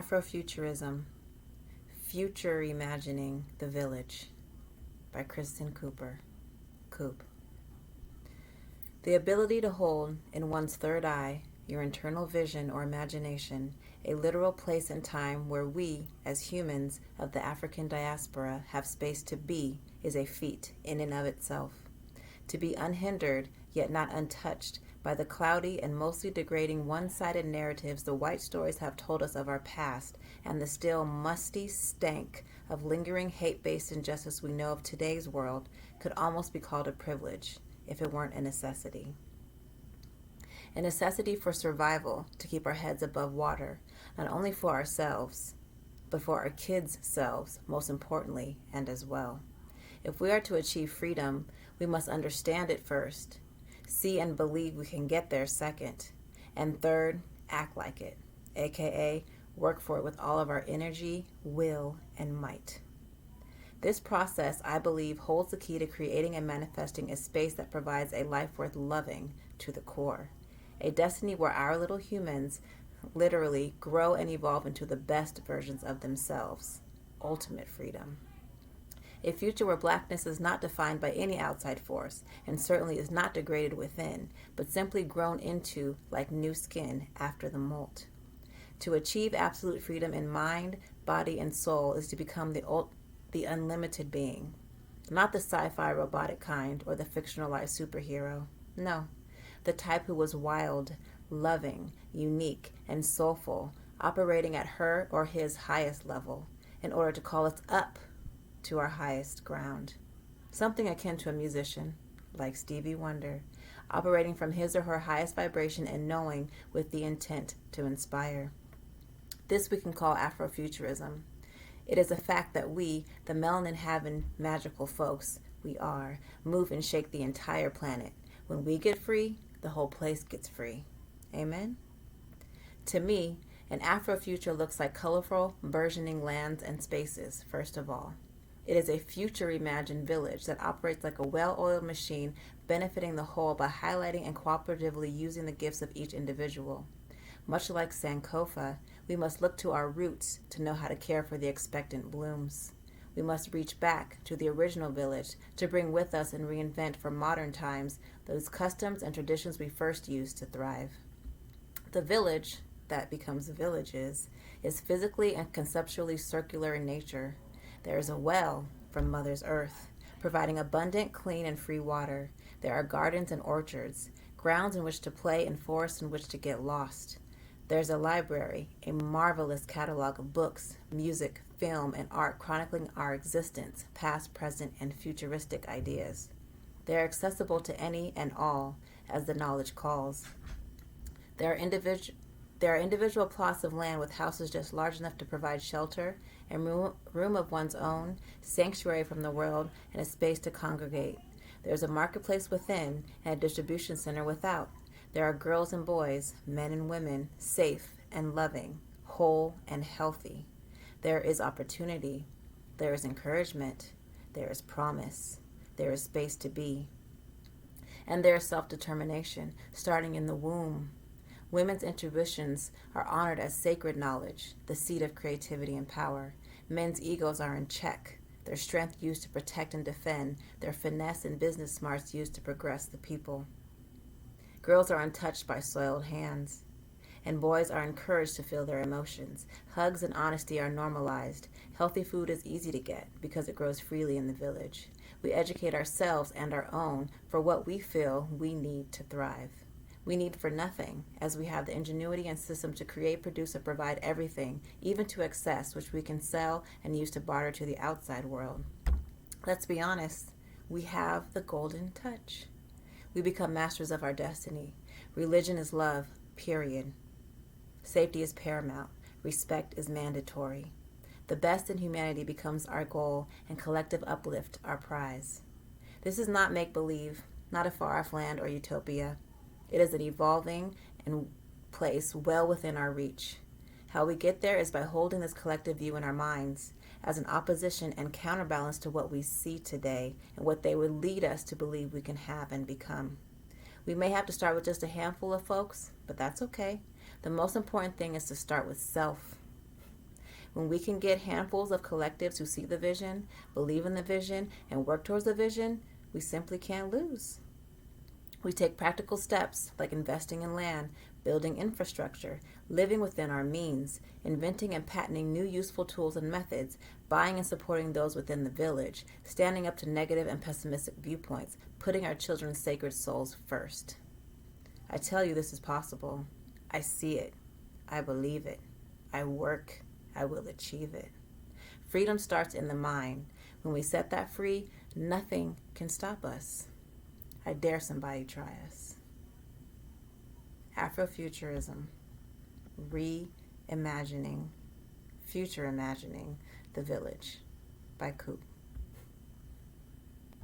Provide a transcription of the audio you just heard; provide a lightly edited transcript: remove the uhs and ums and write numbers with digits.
Afrofuturism, futuRE-Imagining the Village by Kristen Cooper, Coop. The ability to hold in one's third eye, your internal vision or imagination, a literal place and time where we, as humans of the African diaspora, have space to be is a feat in and of itself. To be unhindered, yet not untouched, by the cloudy and mostly degrading one-sided narratives the white stories have told us of our past and the still musty stank of lingering hate-based injustice we know of today's world could almost be called a privilege if it weren't a necessity. A necessity for survival, to keep our heads above water, not only for ourselves, but for our kids' selves, most importantly, and as well. If we are to achieve freedom, we must understand it first, see and believe we can get there second, and third, act like it, aka work for it with all of our energy, will, and might. This process, I believe, holds the key to creating and manifesting a space that provides a life worth loving to the core, a destiny where our little humans literally grow and evolve into the best versions of themselves, ultimate freedom. A future where blackness is not defined by any outside force and certainly is not degraded within, but simply grown into like new skin after the molt. To achieve absolute freedom in mind, body, and soul is to become the unlimited being. Not the sci-fi robotic kind or the fictionalized superhero. No, the type who was wild, loving, unique, and soulful, operating at her or his highest level in order to call us up to our highest ground. Something akin to a musician, like Stevie Wonder, operating from his or her highest vibration and knowing with the intent to inspire. This we can call Afrofuturism. It is a fact that we, the melanin-having magical folks we are, move and shake the entire planet. When we get free, the whole place gets free. Amen? To me, an Afrofuture looks like colorful, burgeoning lands and spaces, first of all. It is a future-imagined village that operates like a well-oiled machine, benefiting the whole by highlighting and cooperatively using the gifts of each individual. Much like Sankofa, we must look to our roots to know how to care for the expectant blooms. We must reach back to the original village to bring with us and reinvent for modern times those customs and traditions we first used to thrive. The village that becomes villages is physically and conceptually circular in nature. There is a well from Mother's Earth, providing abundant, clean, and free water. There are gardens and orchards, grounds in which to play and forests in which to get lost. There's a library, a marvelous catalog of books, music, film, and art chronicling our existence, past, present, and futuristic ideas. They are accessible to any and all, as the knowledge calls. There are individual plots of land with houses just large enough to provide shelter and room of one's own, sanctuary from the world, and a space to congregate. There is a marketplace within and a distribution center without. There are girls and boys, men and women, safe and loving, whole and healthy. There is opportunity. There is encouragement. There is promise. There is space to be. And there is self-determination, starting in the womb. Women's intuitions are honored as sacred knowledge, the seat of creativity and power. Men's egos are in check, their strength used to protect and defend, their finesse and business smarts used to progress the people. Girls are untouched by soiled hands, and boys are encouraged to feel their emotions. Hugs and honesty are normalized. Healthy food is easy to get because it grows freely in the village. We educate ourselves and our own for what we feel we need to thrive. We need for nothing, as we have the ingenuity and system to create, produce, and provide everything, even to excess, which we can sell and use to barter to the outside world. Let's be honest, we have the golden touch. We become masters of our destiny. Religion is love, period. Safety is paramount. Respect is mandatory. The best in humanity becomes our goal, and collective uplift our prize. This is not make-believe, not a far-off land or utopia. It is an evolving and place well within our reach. How we get there is by holding this collective view in our minds as an opposition and counterbalance to what we see today and what they would lead us to believe we can have and become. We may have to start with just a handful of folks, but that's okay. The most important thing is to start with self. When we can get handfuls of collectives who see the vision, believe in the vision, and work towards the vision, we simply can't lose. We take practical steps like investing in land, building infrastructure, living within our means, inventing and patenting new useful tools and methods, buying and supporting those within the village, standing up to negative and pessimistic viewpoints, putting our children's sacred souls first. I tell you this is possible. I see it. I believe it. I work. I will achieve it. Freedom starts in the mind. When we set that free, nothing can stop us. I dare somebody try us. Afrofuturism, reimagining, future imagining the village by Coop.